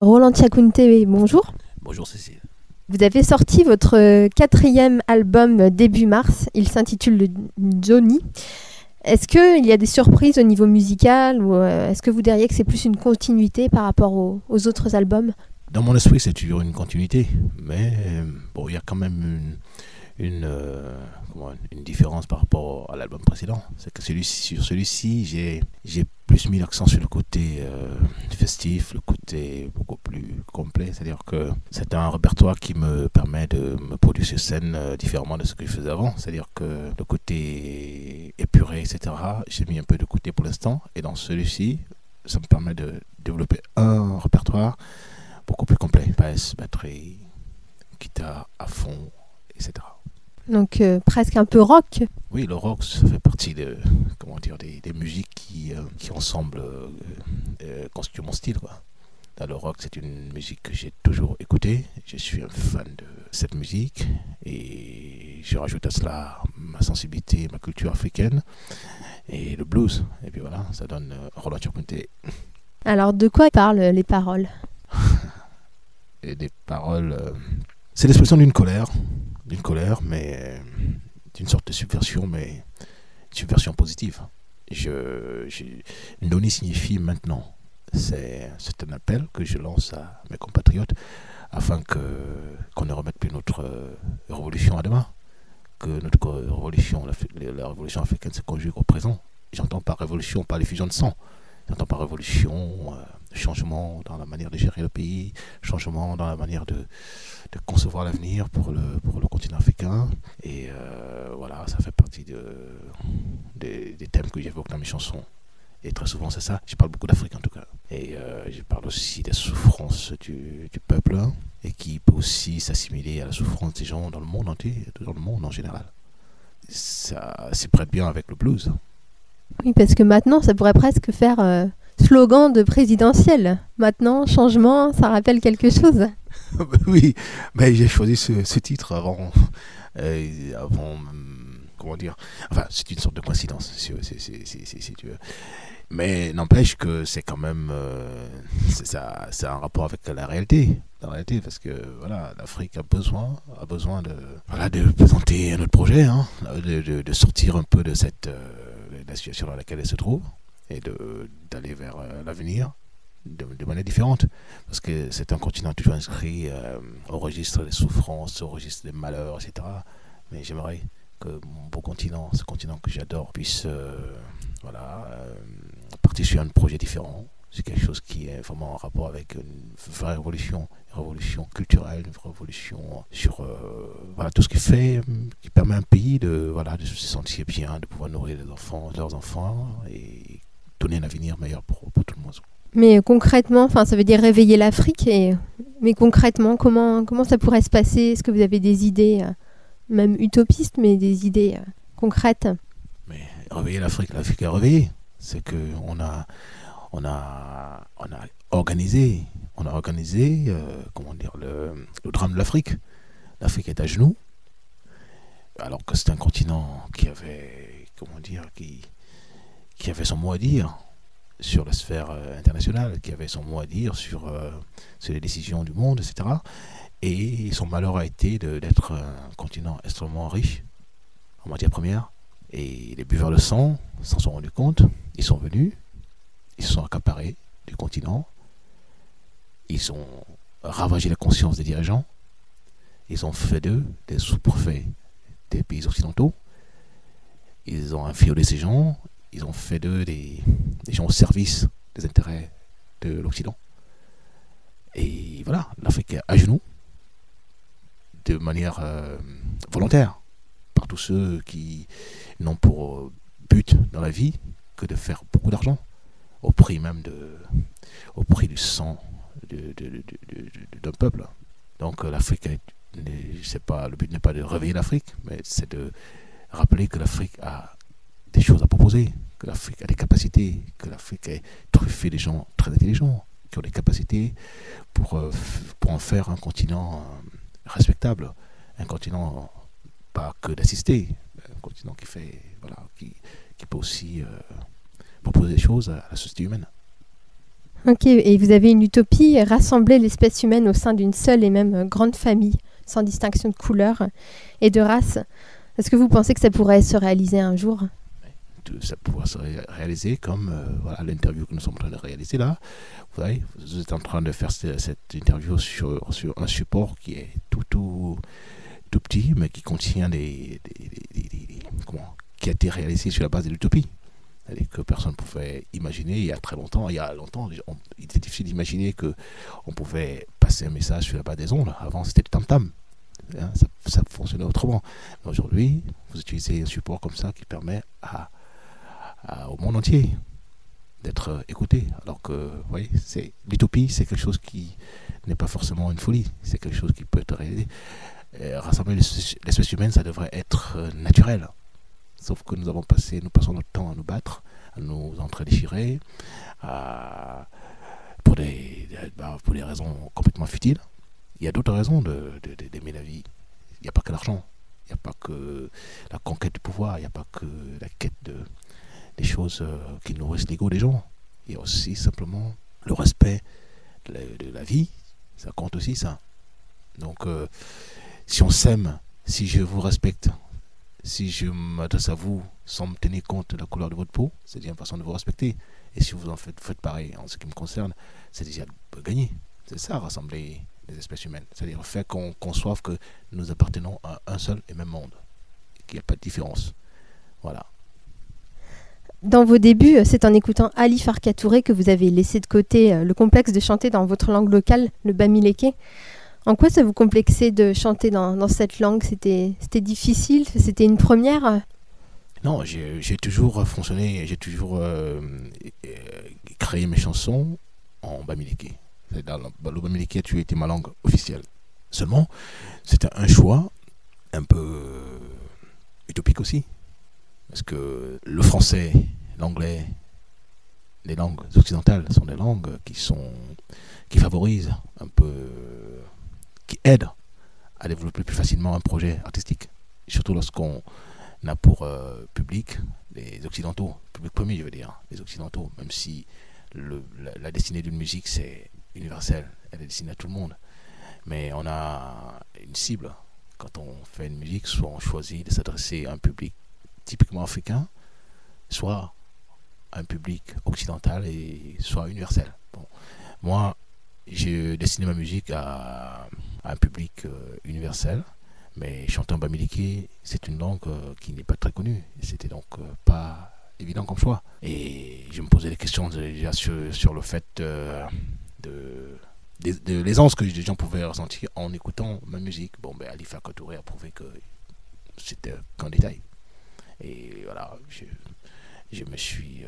Roland Tchakounte, bonjour. Bonjour Cécile. Vous avez sorti votre quatrième album début mars. Il s'intitule le Johnny. Est-ce qu'il y a des surprises au niveau musical ou est-ce que vous diriez que c'est plus une continuité par rapport aux autres albums? Dans mon esprit, c'est toujours une continuité, mais bon, il y a quand même une différence par rapport à l'album précédent. C'est que sur celui-ci, j'ai plus mis l'accent sur le côté festif, le côté beaucoup plus complet. C'est-à-dire que c'est un répertoire qui me permet de me produire sur scène différemment de ce que je faisais avant. C'est-à-dire que le côté épuré, etc., j'ai mis un peu de côté pour l'instant. Et dans celui-ci, ça me permet de développer un répertoire beaucoup plus complet. Basse, batterie, guitare à fond, etc. Donc presque un peu rock. Oui, le rock, ça fait partie des musiques qui ensemble constituent mon style, quoi. Le rock, c'est une musique que j'ai toujours écoutée. Je suis un fan de cette musique et je rajoute à cela ma sensibilité, ma culture africaine et le blues. Et puis voilà, ça donne Roland Tchakounte. Alors de quoi parlent les paroles? Et des paroles, c'est l'expression d'une colère, mais d'une sorte de subversion, mais une subversion positive. Noni signifie maintenant. C'est un appel que je lance à mes compatriotes afin qu'on ne remette plus notre révolution à demain, que notre révolution, la révolution africaine se conjugue au présent. J'entends par révolution, par l'effusion de sang. J'entends par révolution, changement dans la manière de gérer le pays, changement dans la manière de concevoir l'avenir pour le continent africain. Et voilà, ça fait partie des thèmes que j'évoque dans mes chansons. Et très souvent, c'est ça. Je parle beaucoup d'Afrique en tout cas. Et je parle aussi des souffrances du peuple, hein, et qui peut aussi s'assimiler à la souffrance des gens dans le monde entier, dans le monde en général. Ça s'y prête bien avec le blues. Oui, parce que maintenant, ça pourrait presque faire slogan de présidentiel. Maintenant, changement, ça rappelle quelque chose. Oui, mais j'ai choisi ce titre comment dire, enfin, c'est une sorte de coïncidence, si tu veux. Mais n'empêche que c'est quand même, c'est un rapport avec la réalité, parce que voilà, l'Afrique a besoin de présenter notre projet, hein, de sortir un peu de la situation dans laquelle elle se trouve et d'aller vers l'avenir de manière différente, parce que c'est un continent toujours inscrit au registre des souffrances, au registre des malheurs, etc. Mais j'aimerais que mon beau continent, ce continent que j'adore, puisse partir sur un projet différent. C'est quelque chose qui est vraiment en rapport avec une vraie révolution, une révolution culturelle, une révolution sur tout ce qui permet à un pays de se sentir bien, de pouvoir nourrir leurs enfants et donner un avenir meilleur pour tout le monde. Mais concrètement, ça veut dire réveiller l'Afrique. Mais concrètement, comment ça pourrait se passer? Est-ce que vous avez des idées, même utopistes, mais des idées concrètes? Mais réveiller l'Afrique est réveillée. C'est que on a organisé, le drame de l'Afrique. L'Afrique est à genoux, alors que c'est un continent qui avait, qui avait son mot à dire sur la sphère internationale, qui avait son mot à dire sur les décisions du monde, etc. Et son malheur a été d'être un continent extrêmement riche en matières premières. Et les buveurs de sang s'en sont rendus compte. Ils sont venus, ils se sont accaparés du continent, ils ont ravagé la conscience des dirigeants, ils ont fait d'eux des sous-préfets des pays occidentaux, ils ont infiodé ces gens, ils ont fait d'eux des gens au service des intérêts de l'Occident. Et voilà, l'Afrique est à genoux, de manière volontaire, par tous ceux qui n'ont pour but dans la vie que de faire beaucoup d'argent, au prix du sang d'un peuple. Donc l'Afrique, le but n'est pas de réveiller l'Afrique, mais c'est de rappeler que l'Afrique a des choses à proposer, que l'Afrique a des capacités, que l'Afrique est truffée de gens très intelligents, qui ont des capacités pour en faire un continent respectable, un continent pas que d'assister, un continent qui peut aussi proposer des choses à la société humaine. Ok, et vous avez une utopie, rassembler l'espèce humaine au sein d'une seule et même grande famille, sans distinction de couleur et de race. Est-ce que vous pensez que ça pourrait se réaliser un jour? Ça pourra se réaliser comme voilà, l'interview que nous sommes en train de réaliser là. Vous voyez, vous êtes en train de faire cette interview sur un support qui est tout petit, mais qui contient qui a été réalisé sur la base de l'utopie. C'est-à-dire que personne ne pouvait imaginer il y a longtemps, il était difficile d'imaginer qu'on pouvait passer un message sur la base des ondes. Avant, c'était le tam-tam. Hein, ça fonctionnait autrement. Mais aujourd'hui, vous utilisez un support comme ça qui permet au monde entier d'être écouté. Alors que, vous voyez, l'utopie, c'est quelque chose qui n'est pas forcément une folie. C'est quelque chose qui peut être réalisé. Rassembler l'espèce humaine, ça devrait être naturel. Sauf que nous passons notre temps à nous battre, à nous entre-déchirer, pour des raisons complètement futiles. Il y a d'autres raisons d'aimer la vie. Il n'y a pas que l'argent, il n'y a pas que la conquête du pouvoir, il n'y a pas que la quête des choses qui nourrissent l'ego des gens. Il y a aussi simplement le respect de la vie, ça compte aussi ça. Donc si on s'aime, si je vous respecte, si je m'adresse à vous sans me tenir compte de la couleur de votre peau, c'est déjà une façon de vous respecter. Et si vous en faites pareil en ce qui me concerne, c'est déjà gagné. C'est ça, rassembler les espèces humaines. C'est-à-dire le fait qu'on conçoive que nous appartenons à un seul et même monde, qu'il n'y a pas de différence. Voilà. Dans vos débuts, c'est en écoutant Ali Farka Touré que vous avez laissé de côté le complexe de chanter dans votre langue locale, le bamileke. En quoi ça vous complexait de chanter dans cette langue? C'était difficile? C'était une première? Non, j'ai toujours fonctionné, j'ai toujours créé mes chansons en bamileke. Le bamileke a toujours été ma langue officielle. Seulement, c'était un choix un peu utopique aussi. Parce que le français, l'anglais, les langues occidentales sont des langues qui favorisent un peu, qui aident à développer plus facilement un projet artistique. Surtout lorsqu'on a pour public les occidentaux, public premier je veux dire, les occidentaux, même si la destinée d'une musique c'est universel, elle est destinée à tout le monde. Mais on a une cible. Quand on fait une musique, soit on choisit de s'adresser à un public typiquement africain, soit un public occidental et soit universel. Bon. Moi, j'ai destiné ma musique à un public universel, mais chanter en bamileke, c'est une langue qui n'est pas très connue. C'était donc pas évident comme choix. Et je me posais des questions déjà sur le fait de l'aisance que les gens pouvaient ressentir en écoutant ma musique. Bon, ben Ali Farka Touré a prouvé que c'était qu'un détail. Et voilà, je me suis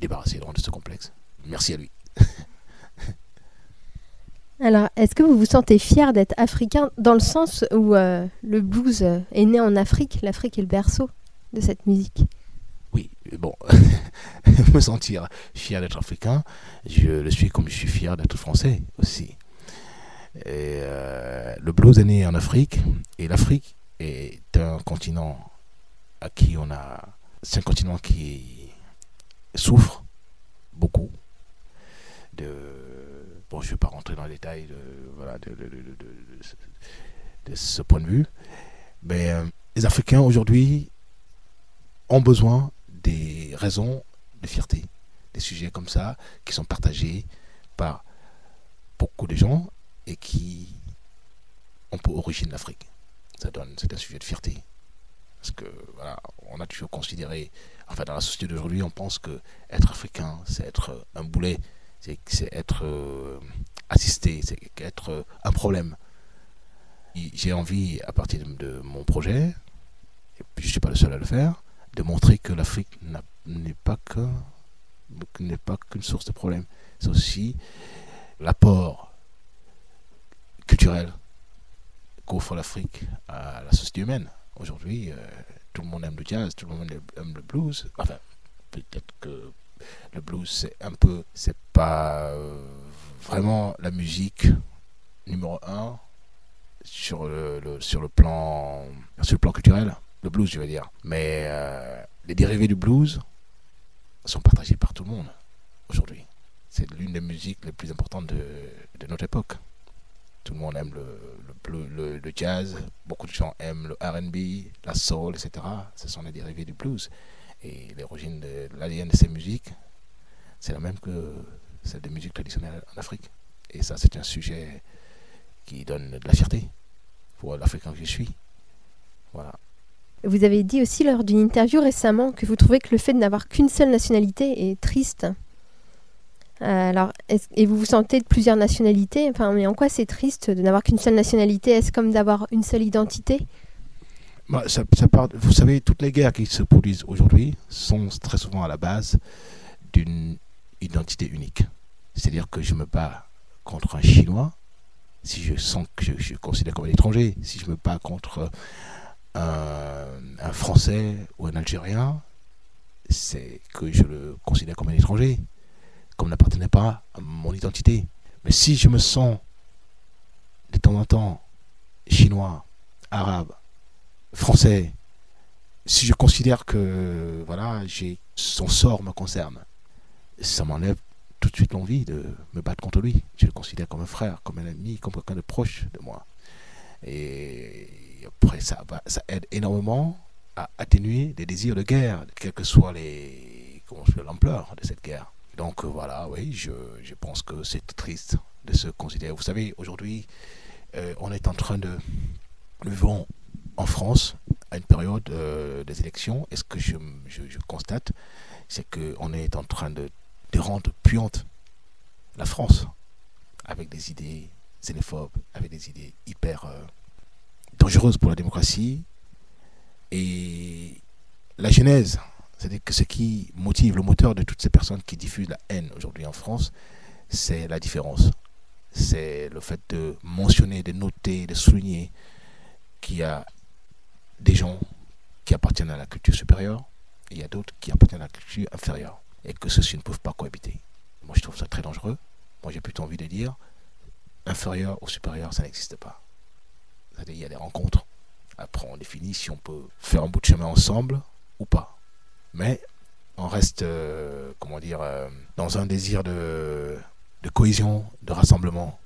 débarrassé de ce complexe. Merci à lui. Alors, est-ce que vous vous sentez fier d'être africain dans le sens où le blues est né en Afrique? L'Afrique est le berceau de cette musique. Oui, bon, me sentir fier d'être africain, je le suis comme je suis fier d'être français aussi. Et, le blues est né en Afrique, et l'Afrique est un continent à qui c'est un continent qui souffre beaucoup bon, je ne vais pas rentrer dans les détails de ce point de vue, mais les Africains aujourd'hui ont besoin des raisons de fierté, des sujets comme ça qui sont partagés par beaucoup de gens et qui ont pour origine l'Afrique. C'est un sujet de fierté. Parce que voilà, on a toujours considéré, enfin dans la société d'aujourd'hui, on pense que être africain, c'est être un boulet, c'est être assisté, c'est être un problème. J'ai envie, à partir de mon projet, et puis je ne suis pas le seul à le faire, de montrer que l'Afrique n'est pas qu'une source de problème. C'est aussi l'apport culturel qu'offre l'Afrique à la société humaine. Aujourd'hui, tout le monde aime le jazz, tout le monde aime le blues. Enfin, peut-être que le blues, c'est pas vraiment la musique numéro 1 sur le plan culturel. Le blues, je veux dire. Mais les dérivés du blues sont partagés par tout le monde aujourd'hui. C'est l'une des musiques les plus importantes de notre époque. Tout le monde aime le jazz, beaucoup de gens aiment le R&B, la soul, etc. Ce sont les dérivés du blues. Et l'origine de l'ADN de ces musiques, c'est la même que celle des musiques traditionnelles en Afrique. Et ça, c'est un sujet qui donne de la fierté pour l'Africain que je suis. Voilà. Vous avez dit aussi lors d'une interview récemment que vous trouvez que le fait de n'avoir qu'une seule nationalité est triste. Alors, et vous vous sentez de plusieurs nationalités, enfin, mais en quoi c'est triste de n'avoir qu'une seule nationalité? Est-ce comme d'avoir une seule identité? Ça part, vous savez, toutes les guerres qui se produisent aujourd'hui sont très souvent à la base d'une identité unique. C'est-à-dire que je me bats contre un Chinois, si je sens que je considère comme un étranger. Si je me bats contre un Français ou un Algérien, c'est que je le considère comme un étranger, comme n'appartenait pas à mon identité. Mais si je me sens de temps en temps chinois, arabe, français, si je considère que voilà, son sort me concerne, ça m'enlève tout de suite l'envie de me battre contre lui. Je le considère comme un frère, comme un ami, comme quelqu'un de proche de moi. Et après, ça aide énormément à atténuer les désirs de guerre, quelle que soit l'ampleur de cette guerre. Donc voilà, oui, je pense que c'est triste de se considérer. Vous savez, aujourd'hui, on est en train de... Nous vivons en France à une période des élections. Et ce que je constate, c'est qu'on est en train de rendre puante la France avec des idées xénophobes, avec des idées hyper dangereuses pour la démocratie. Et la genèse, c'est-à-dire que ce qui motive, le moteur de toutes ces personnes qui diffusent la haine aujourd'hui en France, c'est la différence. C'est le fait de mentionner, de noter, de souligner qu'il y a des gens qui appartiennent à la culture supérieure et il y a d'autres qui appartiennent à la culture inférieure. Et que ceux-ci ne peuvent pas cohabiter. Moi, je trouve ça très dangereux. Moi, j'ai plutôt envie de dire inférieur ou supérieur, ça n'existe pas. C'est-à-dire, il y a des rencontres. Après, on définit si on peut faire un bout de chemin ensemble ou pas. Mais on reste, dans un désir de cohésion, de rassemblement.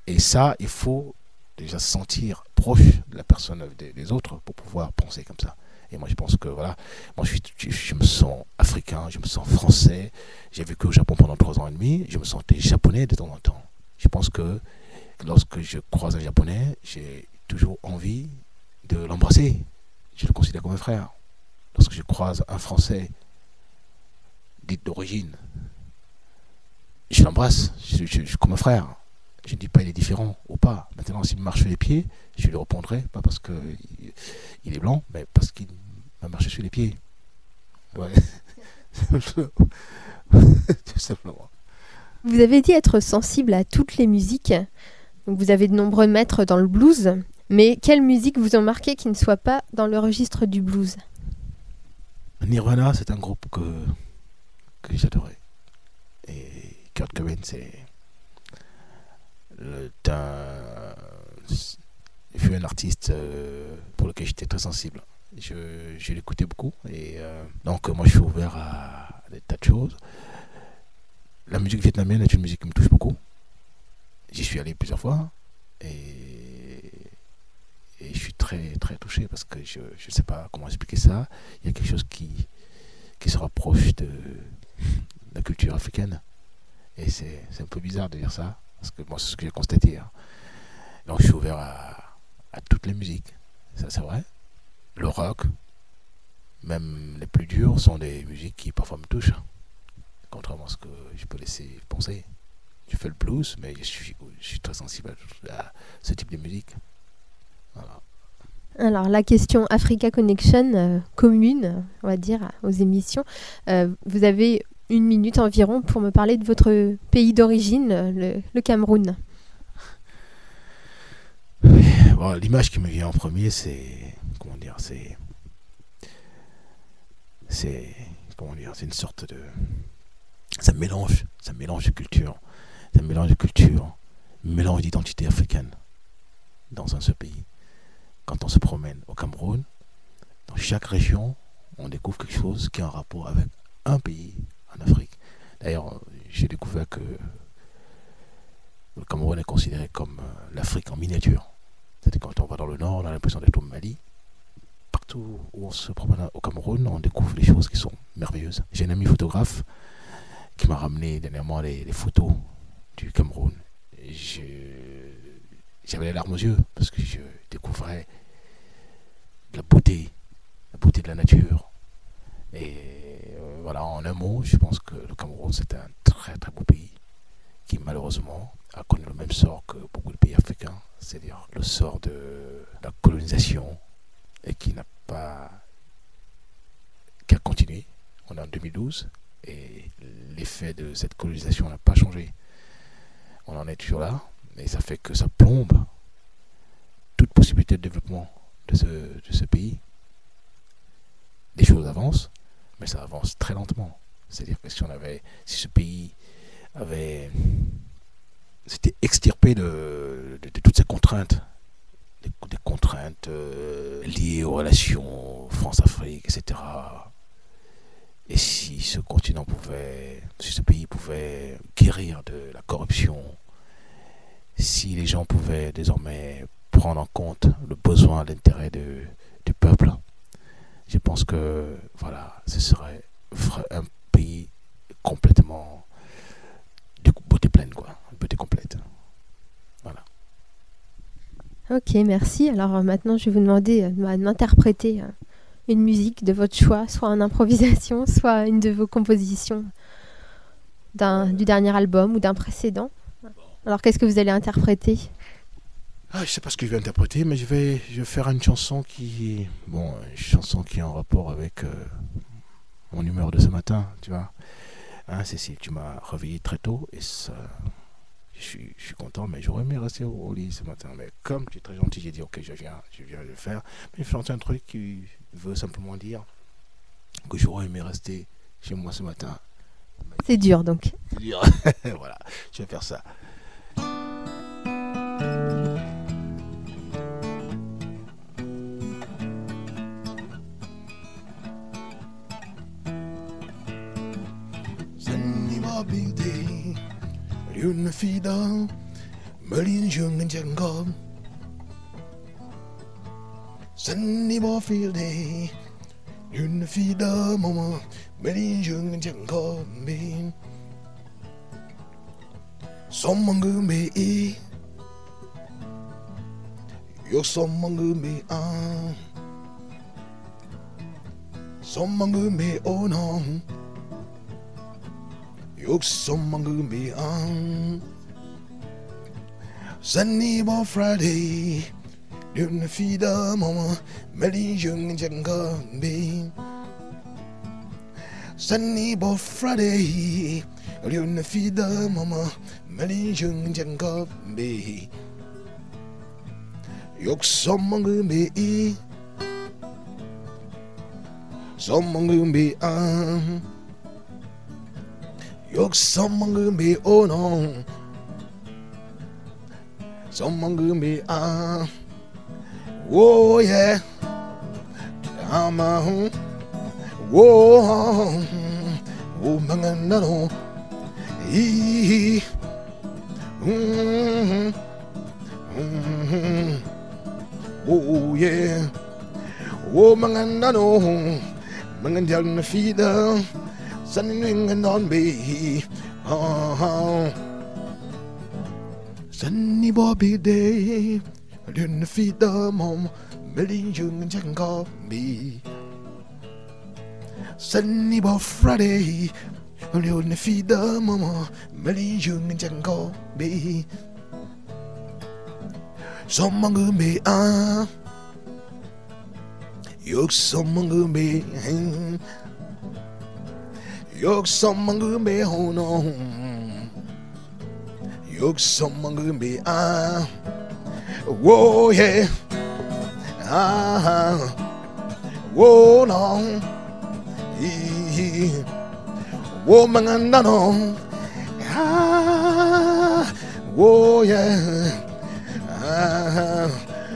Et ça, il faut déjà se sentir proche de la personne des autres pour pouvoir penser comme ça. Et moi, je pense que voilà, moi, je me sens africain, je me sens français. J'ai vécu au Japon pendant 3 ans et demi. Je me sentais japonais de temps en temps. Je pense que lorsque je croise un japonais, j'ai toujours envie de l'embrasser. Je le considère comme un frère. Lorsque je croise un français dit d'origine, je l'embrasse. Je suis comme un frère. Je ne dis pas il est différent ou pas. Maintenant, s'il me marche sur les pieds, je lui répondrai, pas parce qu'il est blanc, mais parce qu'il m'a marché sur les pieds. Ouais. Tout simplement. Vous avez dit être sensible à toutes les musiques. Donc vous avez de nombreux maîtres dans le blues. Mais quelle musique vous ont marqué qui ne soit pas dans le registre du blues? Nirvana, c'est un groupe que j'adorais. Et Kurt Cobain, il fut un artiste pour lequel j'étais très sensible. Je l'écoutais beaucoup et donc moi je suis ouvert à des tas de choses. La musique vietnamienne est une musique qui me touche beaucoup. J'y suis allé plusieurs fois et je suis très très touché parce que je ne sais pas comment expliquer ça. Il y a quelque chose qui se rapproche de la culture africaine et c'est un peu bizarre de dire ça parce que moi c'est ce que j'ai constaté. Hein. Donc je suis ouvert à toutes les musiques, ça c'est vrai. Le rock, même les plus durs, sont des musiques qui parfois me touchent. Contrairement à ce que je peux laisser penser. Je fais le blues, mais je suis très sensible à ce type de musique. Voilà. Alors la question Africa Connection commune, on va dire, aux émissions. Vous avez 1 minute environ pour me parler de votre pays d'origine, le Cameroun. Bon, l'image qui me vient en premier, c'est une sorte de... Ça mélange de culture. C'est un mélange de culture, un mélange d'identité africaine dans un seul pays. Quand on se promène au Cameroun, dans chaque région, on découvre quelque chose qui a un rapport avec un pays en Afrique. D'ailleurs, j'ai découvert que le Cameroun est considéré comme l'Afrique en miniature. C'est-à-dire quand on va dans le nord, on a l'impression d'être au Mali. Partout où on se promène au Cameroun, on découvre des choses qui sont merveilleuses. J'ai un ami photographe qui m'a ramené dernièrement les photos du Cameroun. J'avais les larmes aux yeux parce que je découvrais la beauté de la nature. Et voilà, en un mot, je pense que le Cameroun, c'est un très très beau pays qui malheureusement a connu le même sort que beaucoup de pays africains, c'est-à-dire le sort de la colonisation, et qui a continué. On est en 2012 et l'effet de cette colonisation n'a pas changé. On en est toujours là, mais ça fait que ça plombe toute possibilité de développement de ce pays. Les choses avancent, mais ça avance très lentement. C'est-à-dire que si ce pays s'était extirpé de toutes ces contraintes, des contraintes liées aux relations France-Afrique, etc. Et si ce pays pouvait guérir de la corruption, si les gens pouvaient désormais prendre en compte le besoin, l'intérêt du peuple, je pense que voilà, ce serait un pays complètement de beauté pleine, quoi, une beauté complète. Voilà. Ok, merci. Alors maintenant, je vais vous demander d'interpréter une musique de votre choix, soit en improvisation, soit une de vos compositions du dernier album ou d'un précédent. Alors, qu'est-ce que vous allez interpréter ? Je ne sais pas ce que je vais interpréter, mais je vais faire une chanson qui est en rapport avec mon humeur de ce matin, tu vois. Hein, Cécile, tu m'as réveillé très tôt et ça, je suis content, mais j'aurais aimé rester au lit ce matin. Mais comme tu es très gentil, j'ai dit ok, je viens le faire. Mais je chanter un truc qui veut simplement dire que j'aurais aimé rester chez moi ce matin. C'est dur donc. C'est dur. Voilà, je vais faire ça. Bildi Lune fida Melin jungen jengom Sunny bo fieldi Lune fida mama Melin jungen jengom bin Sommangu me e Yo sommangu me an Sommangu me onon Yok sommangu me an Sunny bo Friday Lune fida mama Melin jungen jengom bin Sunny bo Friday Lune fida mama Melin jungen jengom bin Yok sommangu me e Sommangu me an Yok sommangu me oh no Sommangu me oh yeah I'm a whoa oh mangano oh yeah oh mangano manganjal na fida Sunning on me, Sunny Bobby Day, Lune feed the mom, Melin Jung Jango me. Sunny Bob Friday, Lune feed the mama, Melin Jung Jango me. Someone me, Yok someone me, Yok sommangu me hono Yok sommangu me whoa yeah whoa no whoa mangana no whoa yeah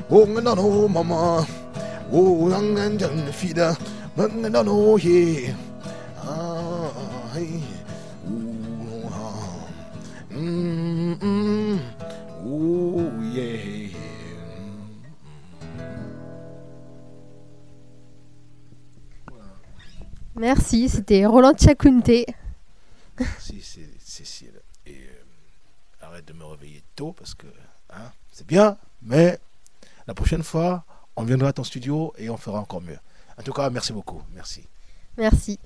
whoa ngana no mama whoa nganjan fida mangana no yeah Oh yeah. Merci, c'était Roland Tchakounte. Si, c'est Cécile. Et arrête de me réveiller tôt parce que c'est bien, mais la prochaine fois, on viendra à ton studio et on fera encore mieux. En tout cas, merci beaucoup. Merci. Merci.